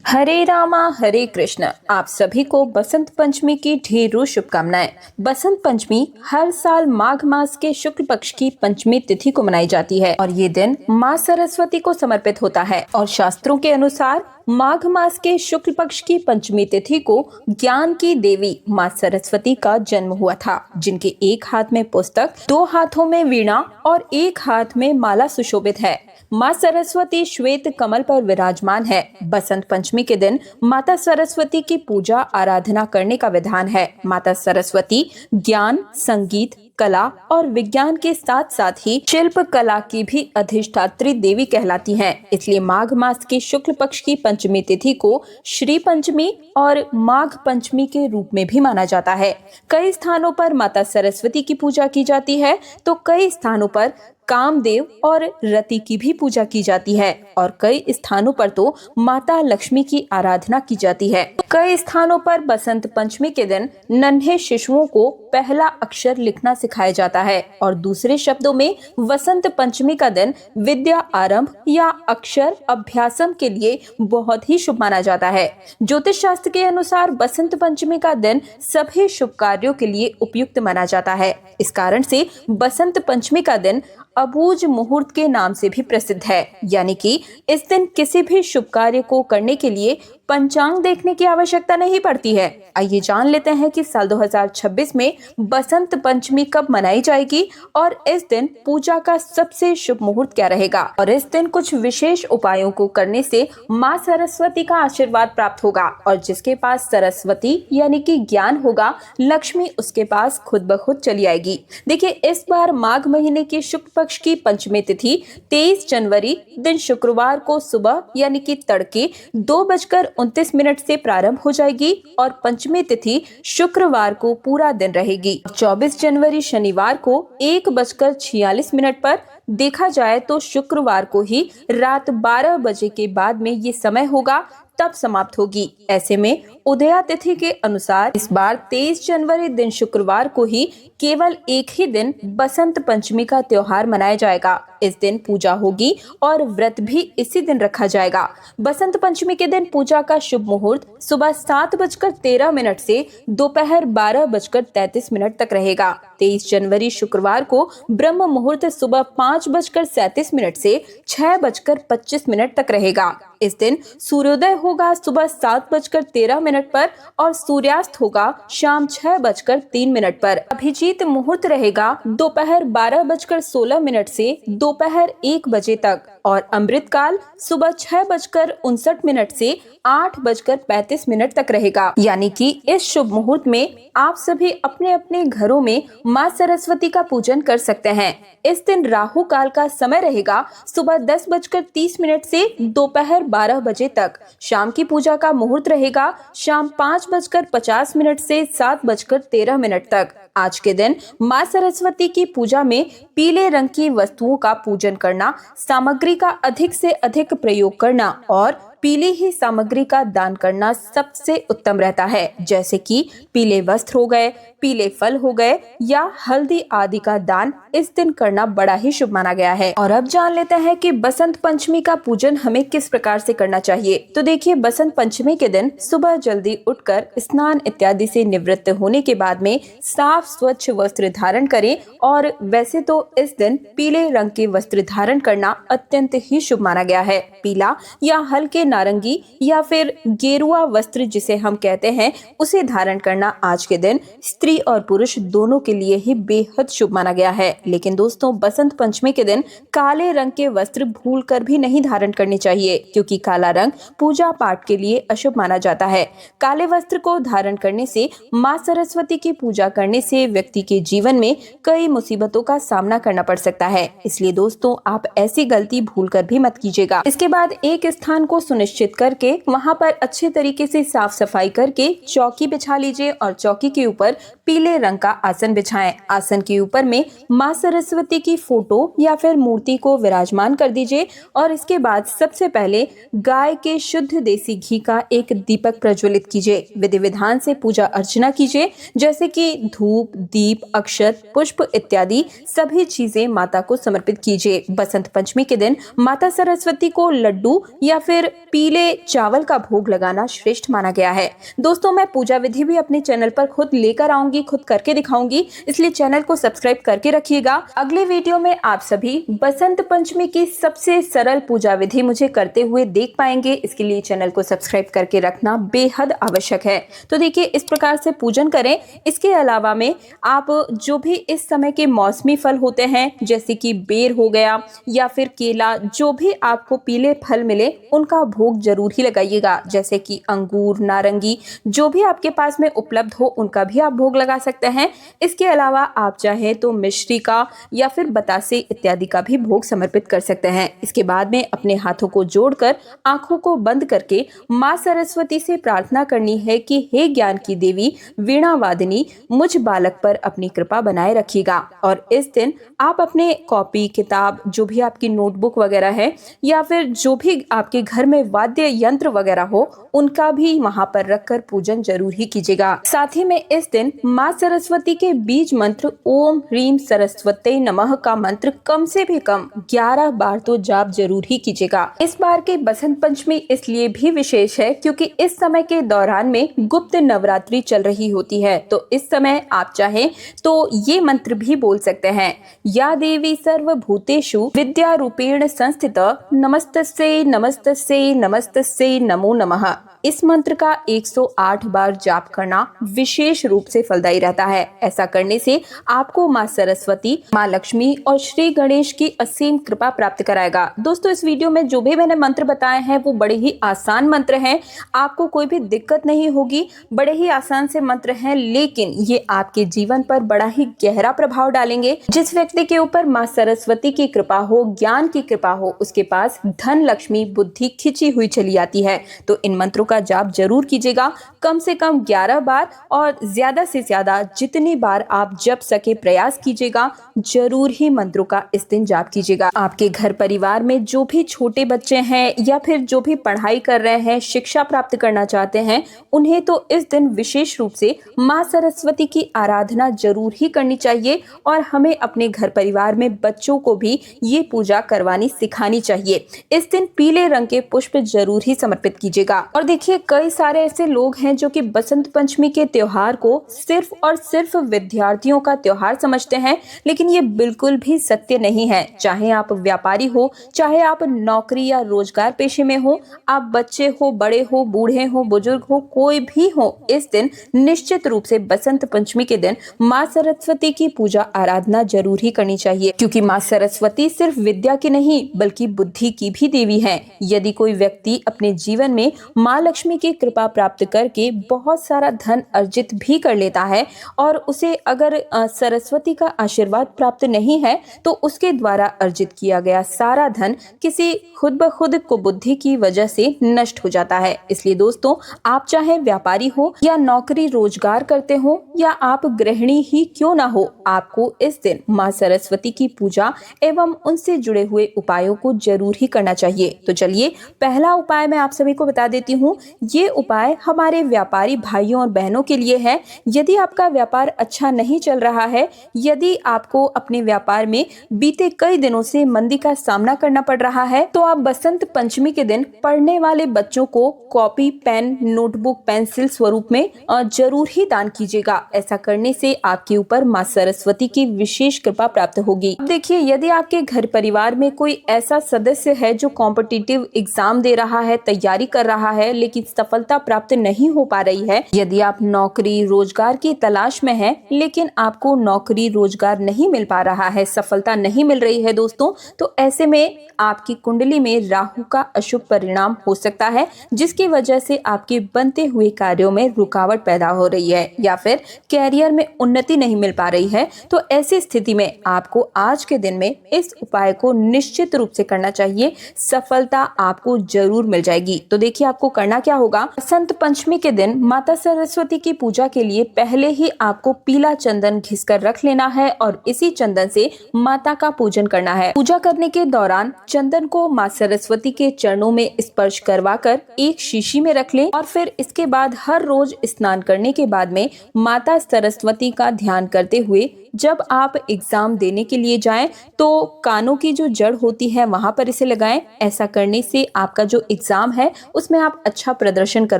हरे रामा हरे कृष्ण। आप सभी को बसंत पंचमी की ढेरों शुभकामनाएं। बसंत पंचमी हर साल माघ मास के शुक्ल पक्ष की पंचमी तिथि को मनाई जाती है और ये दिन माँ सरस्वती को समर्पित होता है। और शास्त्रों के अनुसार माघ मास के शुक्ल पक्ष की पंचमी तिथि को ज्ञान की देवी माँ सरस्वती का जन्म हुआ था, जिनके एक हाथ में पुस्तक, दो हाथों में वीणा और एक हाथ में माला सुशोभित है। माँ सरस्वती श्वेत कमल पर विराजमान है। बसंत पंचमी के दिन माता सरस्वती की पूजा आराधना करने का विधान है। माता सरस्वती ज्ञान, संगीत, कला और विज्ञान के साथ साथ ही शिल्प कला की भी अधिष्ठात्री देवी कहलाती हैं। इसलिए माघ मास की शुक्ल पक्ष की पंचमी तिथि को श्री पंचमी और माघ पंचमी के रूप में भी माना जाता है। कई स्थानों पर माता सरस्वती की पूजा की जाती है तो कई स्थानों पर कामदेव और रति की भी पूजा की जाती है और कई स्थानों पर तो माता लक्ष्मी की आराधना की जाती है। कई स्थानों पर बसंत पंचमी के दिन नन्हे शिशुओं को पहला अक्षर लिखना सिखाया जाता है और दूसरे शब्दों में वसंत पंचमी का दिन विद्या आरंभ या अक्षर अभ्यासम के लिए बहुत ही शुभ माना जाता है। ज्योतिष शास्त्र के अनुसार बसंत पंचमी का दिन सभी शुभ कार्यों के लिए उपयुक्त माना जाता है। इस कारण से बसंत पंचमी का दिन अबूझ मुहूर्त के नाम से भी प्रसिद्ध है, यानी कि इस दिन किसी भी शुभ कार्य को करने के लिए पंचांग देखने की आवश्यकता नहीं पड़ती है। आइए जान लेते हैं कि साल 2026 में बसंत पंचमी कब मनाई जाएगी और इस दिन पूजा का सबसे शुभ मुहूर्त क्या रहेगा। और इस दिन कुछ विशेष उपायों को करने से माँ सरस्वती का आशीर्वाद प्राप्त होगा और जिसके पास सरस्वती यानी कि ज्ञान होगा, लक्ष्मी उसके पास खुद ब खुद चली आएगी। देखिए, इस बार माघ महीने की शुक्ल पक्ष की पंचमी तिथि 23 जनवरी दिन शुक्रवार को सुबह यानी कि तड़के 2:29 से प्रारंभ हो जाएगी और पंचमी तिथि शुक्रवार को पूरा दिन रहेगी। 24 जनवरी शनिवार को 1:46 पर देखा जाए तो शुक्रवार को ही रात 12 बजे के बाद में ये समय होगा, तब समाप्त होगी। ऐसे में उदया तिथि के अनुसार इस बार 23 जनवरी दिन शुक्रवार को ही केवल एक ही दिन बसंत पंचमी का त्योहार मनाया जाएगा। इस दिन पूजा होगी और व्रत भी इसी दिन रखा जाएगा। बसंत पंचमी के दिन पूजा का शुभ मुहूर्त सुबह 7:13 से दोपहर 12:33 तक रहेगा। 23 जनवरी शुक्रवार को ब्रह्म मुहूर्त सुबह 5:37 से 6:25 तक रहेगा। इस दिन सूर्योदय होगा सुबह 7:13 पर और सूर्यास्त होगा शाम 6:03 पर। अभिजीत मुहूर्त रहेगा दोपहर 12:16 से दोपहर 1 बजे तक और अमृत काल सुबह 6:59 से 8:35 तक रहेगा। यानी कि इस शुभ मुहूर्त में आप सभी अपने अपने घरों में माँ सरस्वती का पूजन कर सकते हैं। इस दिन राहु काल का समय रहेगा सुबह 10:30 से दोपहर 12 बजे तक। शाम की पूजा का मुहूर्त रहेगा शाम 5:50 से 7:13 तक। आज के दिन माँ सरस्वती की पूजा में पीले रंग की वस्तुओं का पूजन करना, सामग्री का अधिक से अधिक प्रयोग करना और पीली ही सामग्री का दान करना सबसे उत्तम रहता है, जैसे कि पीले वस्त्र हो गए, पीले फल हो गए या हल्दी आदि का दान इस दिन करना बड़ा ही शुभ माना गया है। और अब जान लेते हैं कि बसंत पंचमी का पूजन हमें किस प्रकार से करना चाहिए। तो देखिए, बसंत पंचमी के दिन सुबह जल्दी उठकर स्नान इत्यादि से निवृत्त होने के बाद में साफ स्वच्छ वस्त्र धारण करें और वैसे तो इस दिन पीले रंग के वस्त्र धारण करना अत्यंत ही शुभ माना गया है। पीला या हल्के नारंगी या फिर गेरुआ वस्त्र जिसे हम कहते हैं, उसे धारण करना आज के दिन स्त्री और पुरुष दोनों के लिए ही बेहद शुभ माना गया है। लेकिन दोस्तों, बसंत पंचमी के दिन काले रंग के वस्त्र भूलकर भी नहीं धारण करने चाहिए, क्योंकि काला रंग पूजा पाठ के लिए अशुभ माना जाता है। काले वस्त्र को धारण करने से माँ सरस्वती की पूजा करने से व्यक्ति के जीवन में कई मुसीबतों का सामना करना पड़ सकता है। इसलिए दोस्तों, आप ऐसी गलती भूलकर भी मत कीजिएगा। इसके बाद एक स्थान को सुनिश्चित करके वहां पर अच्छे तरीके से साफ सफाई करके चौकी बिछा लीजिए और चौकी के ऊपर पीले रंग का आसन बिछाएं। आसन के ऊपर में माँ सरस्वती की फोटो या फिर मूर्ति को विराजमान कर दीजिए और इसके बाद सबसे पहले गाय के शुद्ध देसी घी का एक दीपक प्रज्वलित कीजिए। विधि विधान से पूजा अर्चना कीजिए, जैसे कि धूप, दीप, अक्षत, पुष्प इत्यादि सभी चीजें माता को समर्पित कीजिए। बसंत पंचमी के दिन माता सरस्वती को लड्डू या फिर पीले चावल का भोग लगाना श्रेष्ठ माना गया है। दोस्तों, मैं पूजा विधि भी अपने चैनल पर खुद लेकर आऊंगी, खुद करके दिखाऊंगी, इसलिए चैनल को सब्सक्राइब करके रखिएगा। अगले वीडियो में आप सभी बसंत पंचमी की सबसे सरल पूजा विधि मुझे करते हुए देख पाएंगे। इसके लिए चैनल को सब्सक्राइब करके रखना बेहद आवश्यक है। तो देखिए, इस प्रकार से पूजन करें। इसके अलावा में आप जो भी इस समय के मौसमी फल होते हैं, जैसे कि बेर हो गया या फिर केला, जो भी आपको पीले फल मिले उनका भोग जरूर ही लगाइएगा। जैसे कि अंगूर, नारंगी, जो भी आपके पास में उपलब्ध हो उनका भी आप भोग लगा सकते हैं। इसके अलावा आप चाहें तो मिश्री का या फिर बतासे इत्यादि का भी भोग समर्पित कर सकते हैं। इसके बाद में अपने हाथों को जोड़कर आंखों को बंद करके माँ सरस्वती से प्रार्थना करनी है कि हे ज्ञान की देवी वीणा वादिनी, मुझ बालक पर अपनी कृपा बनाए रखिएगा। और इस दिन आप अपने कॉपी, किताब, जो भी आपकी नोटबुक वगैरह है या फिर जो भी आपके घर में वाद्य यंत्र वगैरह हो उनका भी वहां पर रखकर पूजन जरूर ही कीजिएगा। साथ ही में इस दिन माँ सरस्वती के बीज मंत्र ओम ह्रीम सरस्वती नमः का मंत्र कम से भी कम 11 बार तो जाप जरूर ही कीजिएगा। इस बार की बसंत पंचमी इसलिए भी विशेष है क्योंकि इस समय के दौरान में गुप्त नवरात्रि चल रही होती है। तो इस समय आप चाहें तो ये मंत्र भी बोल सकते हैं, या देवी सर्वभूतेषु विद्या रूपेण संस्थिता नमस्तस्यै नमस्तस्यै नमस्तस्यै नमो नमः। इस मंत्र का 108 बार जाप करना विशेष रूप से फलदायी रहता है। ऐसा करने से आपको माँ सरस्वती, माँ लक्ष्मी और श्री गणेश की असीम कृपा प्राप्त कराएगा। दोस्तों, इस वीडियो में जो भी मैंने मंत्र बताए हैं वो बड़े ही आसान मंत्र हैं, आपको कोई भी दिक्कत नहीं होगी। बड़े ही आसान से मंत्र हैं, लेकिन ये आपके जीवन पर बड़ा ही गहरा प्रभाव डालेंगे। जिस व्यक्ति के ऊपर माँ सरस्वती की कृपा हो, ज्ञान की कृपा हो, उसके पास धन, लक्ष्मी, बुद्धि खिंची हुई चली आती है। तो इन मंत्रों का जाप जरूर कीजिएगा, कम से कम 11 बार और ज्यादा से ज्यादा जितनी बार आप जप सके प्रयास कीजिएगा। जरूर ही मंत्रों का इस दिन जाप कीजिएगा। आपके घर परिवार में जो भी छोटे बच्चे हैं या फिर जो भी पढ़ाई कर रहे हैं, शिक्षा प्राप्त करना चाहते हैं, उन्हें तो इस दिन विशेष रूप से माँ सरस्वती की आराधना जरूर ही करनी चाहिए और हमें अपने घर परिवार में बच्चों को भी ये पूजा करवानी सिखानी चाहिए। इस दिन पीले रंग के पुष्प जरूर ही समर्पित कीजिएगा। और देखिए, कई सारे ऐसे लोग हैं जो कि बसंत पंचमी के त्योहार को सिर्फ और सिर्फ विद्यार्थियों का त्योहार समझते हैं, लेकिन ये बिल्कुल भी सत्य नहीं है। चाहे आप व्यापारी हो, चाहे आप नौकरी या रोजगार पेशे में हो, आप बच्चे हो, बड़े हो, बूढ़े हो, बुजुर्ग हो, कोई भी हो, इस दिन निश्चित रूप से बसंत पंचमी के दिन माँ सरस्वती की पूजा आराधना जरूर ही करनी चाहिए, क्योंकि माँ सरस्वती सिर्फ विद्या की नहीं बल्कि बुद्धि की भी देवी है। यदि कोई व्यक्ति अपने जीवन में माँ लक्ष्मी की कृपा प्राप्त करके बहुत सारा धन अर्जित भी कर लेता है और उसे अगर सरस्वती का आशीर्वाद प्राप्त नहीं है तो उसके द्वारा अर्जित किया गया सारा धन किसी खुद ब खुद कुबुद्धि की वजह से नष्ट हो जाता है। इसलिए दोस्तों, आप चाहे व्यापारी हो या नौकरी रोजगार करते हो या आप गृहिणी ही क्यों ना हो, आपको इस दिन माँ सरस्वती की पूजा एवं उनसे जुड़े हुए उपायों को जरूर ही करना चाहिए। तो चलिए, पहला उपाय मैं आप सभी को बता देती हूँ। ये उपाय हमारे व्यापारी भाइयों और बहनों के लिए है। यदि आपका व्यापार अच्छा नहीं चल रहा है, यदि आपको अपने व्यापार में बीते कई दिनों से मंदी का सामना करना पड़ रहा है, तो आप बसंत पंचमी के दिन पढ़ने वाले बच्चों को कॉपी, पेन, नोटबुक, पेंसिल स्वरूप में जरूर ही दान कीजिएगा। ऐसा करने से आपके ऊपर माँ सरस्वती की विशेष कृपा प्राप्त होगी। देखिए, यदि आपके घर परिवार में कोई ऐसा सदस्य है जो कॉम्पिटिटिव एग्जाम दे रहा है, तैयारी कर रहा है, लेकिन सफलता प्राप्त नहीं हो पा रही है, यदि आप नौकरी रोजगार की तलाश में हैं, लेकिन आपको नौकरी रोजगार नहीं मिल पा रहा है, सफलता नहीं मिल रही है दोस्तों, तो ऐसे में आपकी कुंडली में राहु का अशुभ परिणाम हो सकता है, जिसकी वजह से आपके बनते हुए कार्यों में रुकावट पैदा हो रही है या फिर कैरियर में उन्नति नहीं मिल पा रही है। तो ऐसी स्थिति में आपको आज के दिन में इस उपाय को निश्चित रूप से करना चाहिए, सफलता आपको जरूर मिल जाएगी। तो देखिए, आपको करना क्या होगा। बसंत पंचमी के दिन माता सरस्वती की पूजा के लिए पहले पहले ही आपको पीला चंदन घिसकर रख लेना है और इसी चंदन से माता का पूजन करना है। पूजा करने के दौरान चंदन को माँ सरस्वती के चरणों में स्पर्श करवाकर एक शीशी में रख लें और फिर इसके बाद हर रोज स्नान करने के बाद में माता सरस्वती का ध्यान करते हुए जब आप एग्जाम देने के लिए जाएं तो कानों की जो जड़ होती है वहां पर इसे लगाएं। ऐसा करने से आपका जो एग्जाम है उसमें आप अच्छा प्रदर्शन कर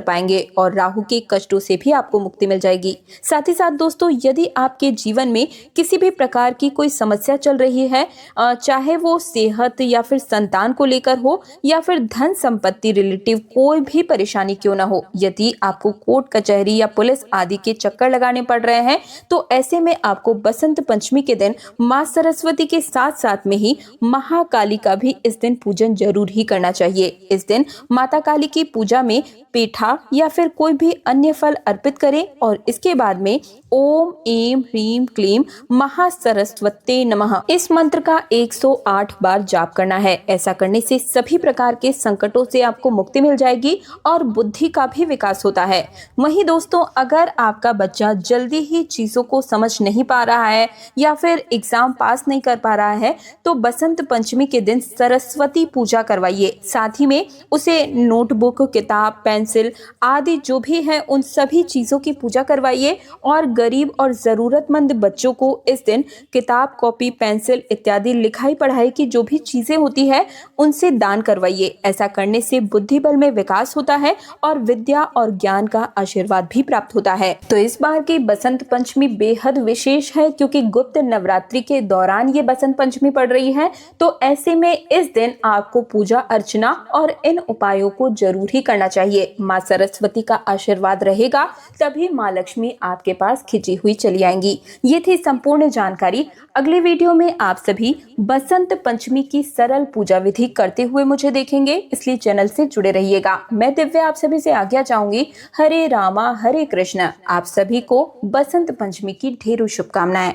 पाएंगे और राहु के कष्टों से भी आपको मुक्ति मिल जाएगी। साथ ही साथ दोस्तों, यदि आपके जीवन में किसी भी प्रकार की कोई समस्या चल रही है, चाहे वो सेहत या फिर संतान को लेकर हो या फिर धन संपत्ति रिलेटिव कोई भी परेशानी क्यों ना हो, यदि आपको कोर्ट कचहरी या पुलिस आदि के चक्कर लगाने पड़ रहे हैं तो ऐसे में आपको बसंत पंचमी के दिन माँ सरस्वती के साथ साथ में ही महाकाली का भी इस दिन पूजन जरूर ही करना चाहिए। इस दिन माता काली की पूजा में पेठा या फिर कोई भी अन्य फल अर्पित करें और इसके बाद में ओम ऐं ह्रीं क्लीं महासरस्वते नमः इस मंत्र का 108 बार जाप करना है। ऐसा करने से सभी प्रकार के संकटों से आपको मुक्ति मिल जाएगी और बुद्धि का भी विकास होता है। वहीं दोस्तों, अगर आपका बच्चा जल्दी ही चीजों को समझ नहीं पा रहा है या फिर एग्जाम पास नहीं कर पा रहा है तो बसंत पंचमी के दिन सरस्वती पूजा करवाइए। साथ ही में उसे नोटबुक, किताब, पेंसिल आदि जो भी है उन सभी चीजों की पूजा करवाइए और गरीब और जरूरतमंद बच्चों को इस दिन किताब, कॉपी, पेंसिल इत्यादि लिखाई पढ़ाई की जो भी चीजें होती है उनसे दान करवाइए। ऐसा करने से बुद्धि बल में विकास होता है और विद्या और ज्ञान का आशीर्वाद भी प्राप्त होता है। तो इस बार की बसंत पंचमी बेहद विशेष है क्योंकि गुप्त नवरात्रि के दौरान ये बसंत पंचमी पड़ रही है। तो ऐसे में इस दिन आपको पूजा अर्चना और इन उपायों को जरूर ही करना चाहिए। माँ सरस्वती का आशीर्वाद रहेगा तभी माँ लक्ष्मी आपके पास खिंची हुई चली आएंगी। ये थी संपूर्ण जानकारी। अगले वीडियो में आप सभी बसंत पंचमी की सरल पूजा विधि करते हुए मुझे देखेंगे, इसलिए चैनल से जुड़े रहिएगा। मैं दिव्या आप सभी से आज्ञा चाहूंगी। हरे रामा हरे कृष्ण। आप सभी को बसंत पंचमी की ढेरों शुभकामनाएं।